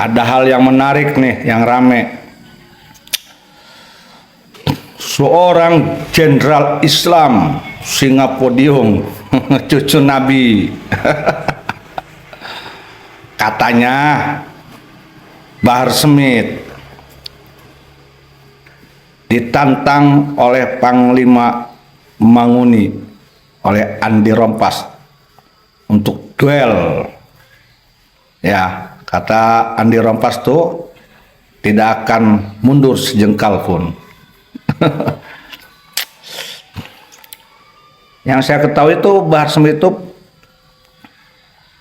Ada hal yang menarik nih, yang rame. Seorang jenderal Islam Singapodium, cucu Nabi, katanya Bahar Smith ditantang oleh Panglima Manguni, oleh Andi Rompas untuk duel. Ya, kata Andi Rompas tuh tidak akan mundur sejengkal pun. Yang saya ketahui itu Bahar Smith itu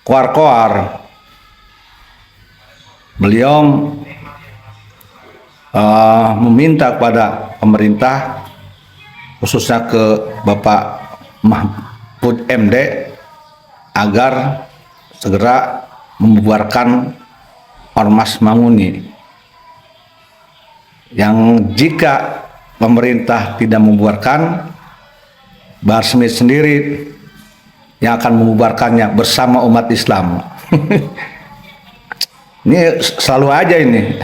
koar-koar. Beliau meminta kepada pemerintah, khususnya ke Bapak Mahfud MD, agar segera membubarkan Ormas Manguni. Yang jika pemerintah tidak membubarkan, Bahar Smith sendiri yang akan membubarkannya bersama umat Islam. Ini selalu aja ini,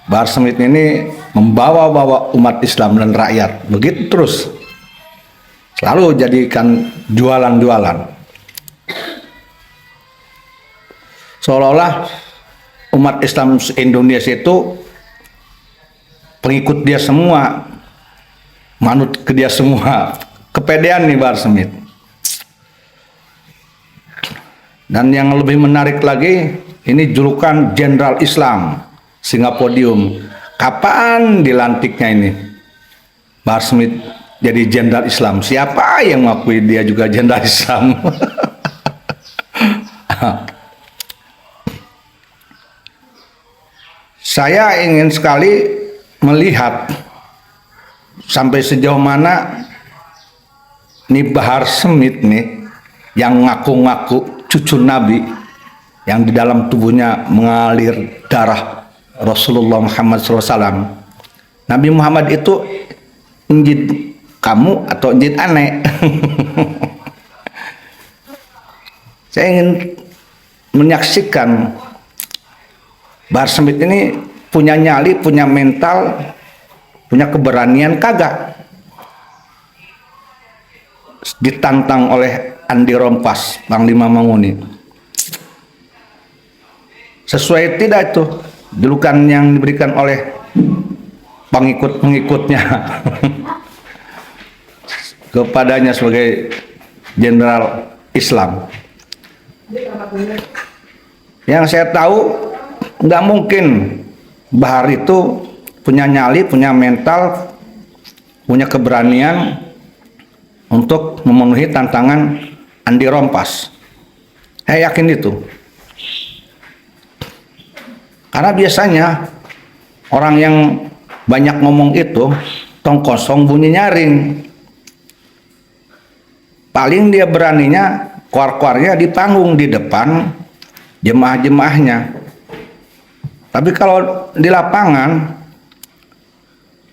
Bahar Smith ini membawa-bawa umat Islam dan rakyat, begitu terus, selalu jadikan jualan-jualan, seolah-olah umat Islam Indonesia itu pengikut dia semua, manut ke dia semua. Kepedean nih Bahar Smith. Dan yang lebih menarik lagi, ini julukan Jenderal Islam Singapodium. Kapan dilantiknya ini Bahar Smith jadi Jenderal Islam? Siapa yang mengakui dia juga Jenderal Islam? Saya ingin sekali melihat sampai sejauh mana nih Bahar Smith nih yang ngaku-ngaku cucu Nabi, yang di dalam tubuhnya mengalir darah Rasulullah Muhammad SAW. Nabi Muhammad itu injil kamu atau injil aneh? Saya ingin menyaksikan Bahar Smith ini punya nyali, punya mental, punya keberanian kagak. Ditantang oleh Andi Rompas, Panglima Manguni. Sesuai tidak itu julukan yang diberikan oleh pengikut-pengikutnya kepadanya sebagai Jenderal Islam. Yang saya tahu, nggak mungkin Bahar itu punya nyali, punya mental, punya keberanian untuk memenuhi tantangan Andi Rompas. Saya yakin itu. Karena biasanya orang yang banyak ngomong itu tong kosong bunyi nyaring. Paling dia beraninya koar-koarnya di panggung di depan jemaah-jemaahnya. Tapi kalau di lapangan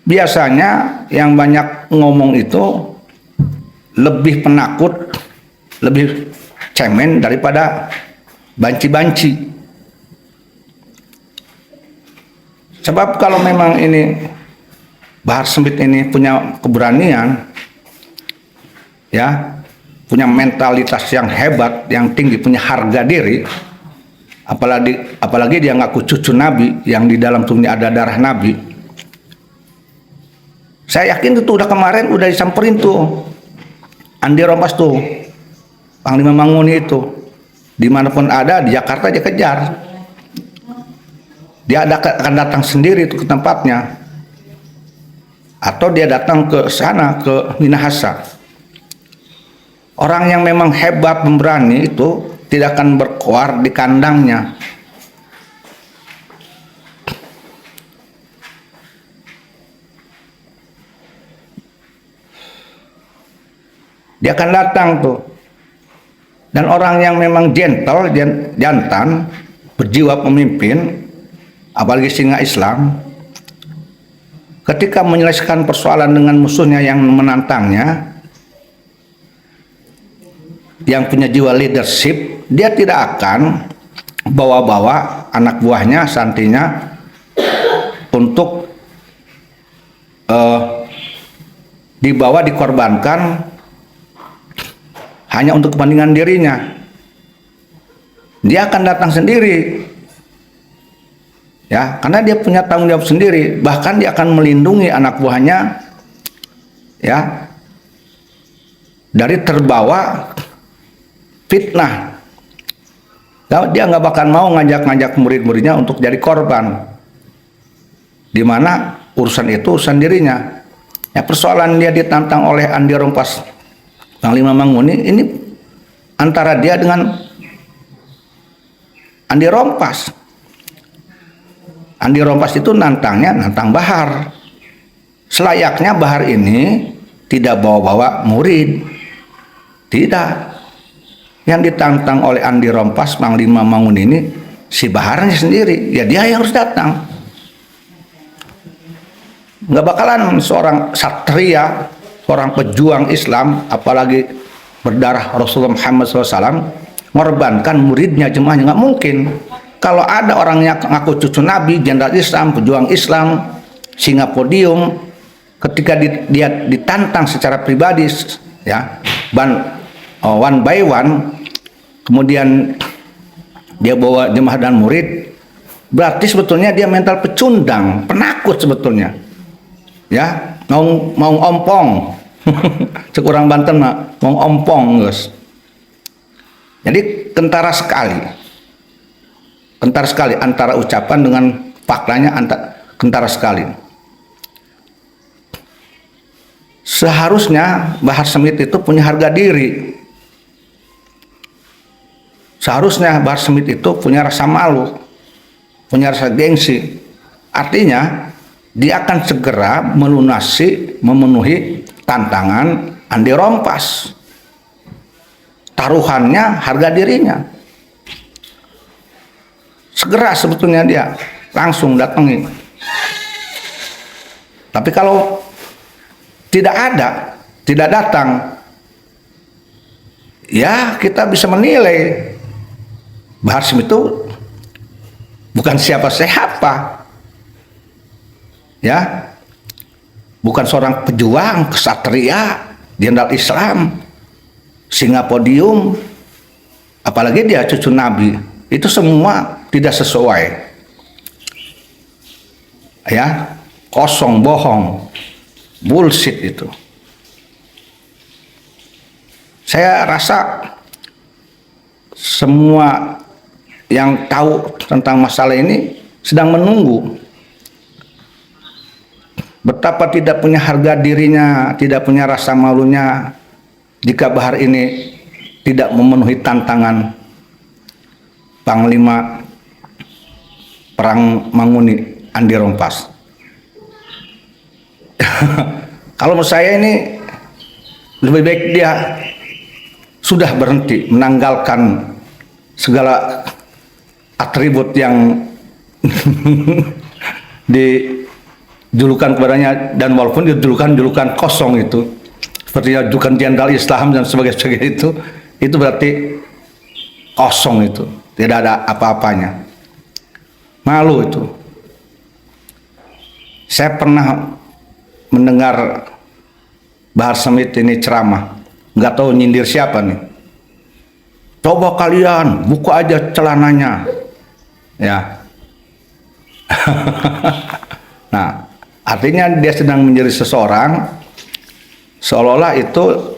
biasanya yang banyak ngomong itu lebih penakut, lebih cemen daripada banci-banci. Sebab kalau memang ini Bahar Smith ini punya keberanian, ya, punya mentalitas yang hebat, yang tinggi, punya harga diri, apalagi dia ngaku cucu Nabi, yang di dalam tubuhnya ada darah Nabi. Saya yakin itu udah kemarin udah disamperin tuh Andi Rompas tuh, Panglima Manguni itu, dimanapun ada di Jakarta dia kejar. Dia akan datang sendiri itu ke tempatnya, atau dia datang ke sana ke Minahasa. Orang yang memang hebat, pemberani itu tidak akan berkoar di kandangnya. Dia akan datang tuh. Dan orang yang memang gentle, jantan, berjiwa pemimpin, apalagi singa Islam, ketika menyelesaikan persoalan dengan musuhnya yang menantangnya, yang punya jiwa leadership, dia tidak akan bawa-bawa anak buahnya, santrinya untuk dibawa dikorbankan hanya untuk kepentingan dirinya. Dia akan datang sendiri, ya, karena dia punya tanggung jawab sendiri. Bahkan dia akan melindungi anak buahnya, ya, dari terbawa fitnah. Dia nggak bakal mau ngajak-ngajak murid-muridnya untuk jadi korban, di mana urusan itu urusan dirinya. Ya, persoalan dia ditantang oleh Andi Rompas, Panglima Manguni, ini antara dia dengan Andi Rompas. Andi Rompas itu nantang Bahar. Selayaknya Bahar ini tidak bawa-bawa murid. Tidak. Yang ditantang oleh Andi Rompas, Panglima Manguni ini, si Baharnya sendiri. Ya dia yang harus datang. Nggak bakalan seorang satria, seorang pejuang Islam, apalagi berdarah Rasulullah Muhammad SAW, mengorbankan muridnya, jemaahnya. Nggak mungkin. Kalau ada orangnya ngaku cucu Nabi, jenderal Islam, pejuang Islam, singa podium, ketika dia ditantang secara pribadi, ya, one by one, kemudian dia bawa jemaah dan murid, berarti sebetulnya dia mental pecundang, penakut sebetulnya, ya, mau ompong. Sekurang Banten mau ompong, guys. Jadi kentara sekali antara ucapan dengan faktanya, kentara sekali. Seharusnya Bahar Smith itu punya harga diri. Seharusnya Bahar Smith itu punya rasa malu, punya rasa gengsi. Artinya dia akan segera memenuhi tantangan Andi Rompas. Taruhannya harga dirinya. Segera sebetulnya dia langsung datangi. Tapi kalau tidak datang, ya kita bisa menilai Bahar Smith itu bukan siapa-siapa, ya, bukan seorang pejuang, kesatria, jenderal Islam, singa podium, apalagi dia cucu Nabi. Itu semua tidak sesuai, ya, kosong, bohong, bullshit itu. Saya rasa semua yang tahu tentang masalah ini sedang menunggu. Betapa tidak punya harga dirinya, tidak punya rasa malunya jika Bahar ini tidak memenuhi tantangan Panglima Perang Manguni Andi Rompas. Kalau menurut saya ini lebih baik dia sudah berhenti, menanggalkan segala atribut yang dijulukan kepadanya, dan walaupun dijulukan kosong itu, seperti julukan jenderal Islam dan sebagainya, itu berarti kosong, itu tidak ada apa-apanya. Malu itu. Saya pernah mendengar Bahar Smith ini ceramah, nggak tahu nyindir siapa nih. Coba kalian buka aja celananya, ya. Nah, artinya dia sedang menjadi seseorang seolah-olah itu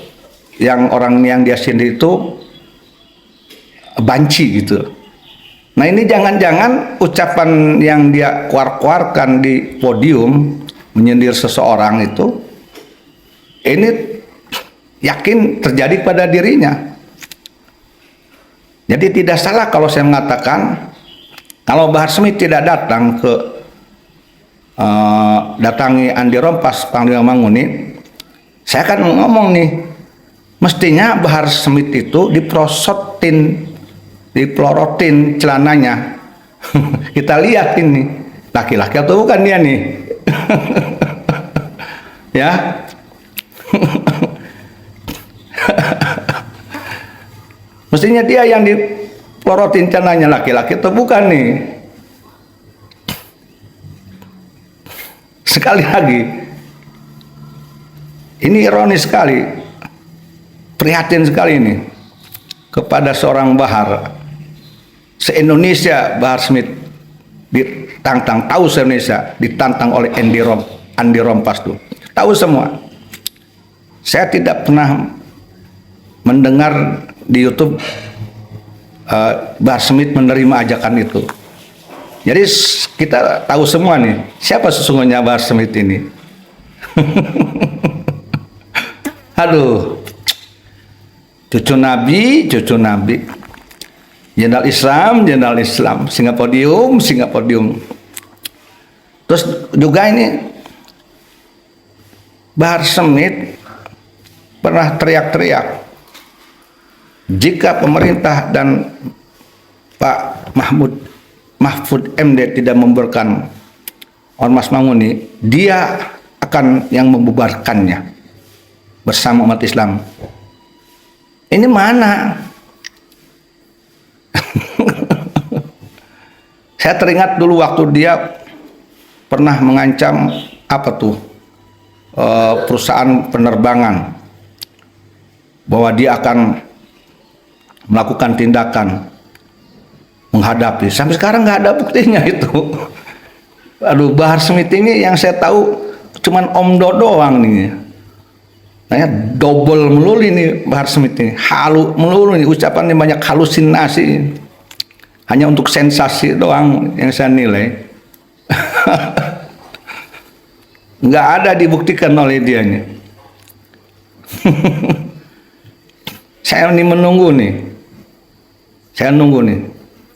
yang orang yang dia sindir itu banci gitu. Nah, ini jangan-jangan ucapan yang dia keluarkan di podium menyindir seseorang itu, ini yakin terjadi pada dirinya. Jadi tidak salah kalau saya mengatakan, kalau Bahar Smith tidak datang ke datangi Andi Rompas, Panglima Manguni, saya akan ngomong nih, mestinya Bahar Smith itu dipelorotin celananya. Kita lihat ini laki-laki atau bukan dia nih. Ya. Mestinya dia yang dipelorotin celananya, laki-laki atau bukan nih. Sekali lagi, ini ironis sekali, prihatin sekali ini kepada seorang Bahar. Se-Indonesia Bahar Smith ditantang, tahu se-Indonesia ditantang oleh Andi Rompas tuh, tahu semua. Saya tidak pernah mendengar di YouTube Bahar Smith menerima ajakan itu. Jadi kita tahu semua nih siapa sesungguhnya Bahar Smith ini. Aduh, cucu Nabi, Jenderal Islam, Singapodium. Terus juga ini Bahar Smith pernah teriak-teriak, jika pemerintah dan Pak Mahfud MD tidak membubarkan Ormas Manguni, dia akan yang membubarkannya bersama umat Islam. Ini mana? Saya teringat dulu waktu dia pernah mengancam perusahaan penerbangan bahwa dia akan melakukan tindakan menghadapi. Sampai sekarang nggak ada buktinya itu. Aduh, Bahar Smith ini yang saya tahu cuman Omdo doang nih. Nah, double melulu ini Bahar Smith ini, halu melulu ini, ucapannya banyak halusinasi. Hanya untuk sensasi doang yang saya nilai. Nggak ada dibuktikan oleh dia nih. Saya ini menunggu nih. Saya nunggu nih.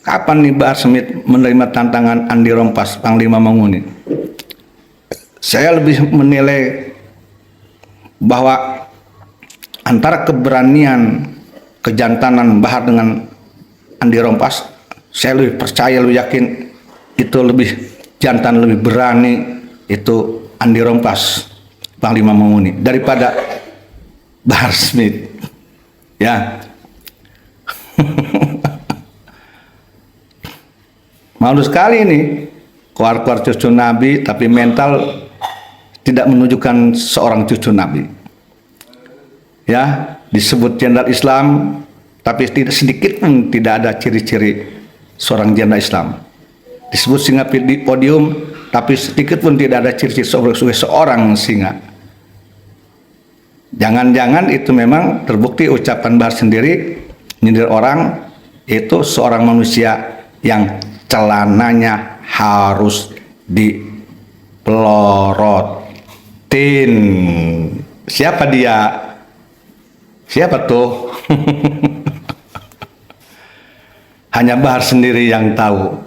Kapan nih Bahar Smith menerima tantangan Andi Rompas, Panglima Manguni? Saya lebih menilai bahwa antara keberanian, kejantanan Bahar dengan Andi Rompas, saya lebih percaya, lebih yakin itu lebih jantan, lebih berani itu Andi Rompas, Panglima Manguni, daripada Bahar Smith. Ya. Malu sekali ini, keluar-keluar cucu Nabi tapi mental tidak menunjukkan seorang cucu Nabi. Ya, disebut jenderal Islam tapi tidak sedikit pun tidak ada ciri-ciri seorang jenderal Islam. Disebut singa di podium tapi sedikit pun tidak ada ciri-ciri seorang singa. Jangan-jangan itu memang terbukti ucapan Bahar sendiri nyindir orang, itu seorang manusia yang celananya harus dipelorotin. Siapa dia? Siapa tuh? Hanya Bahar sendiri yang tahu.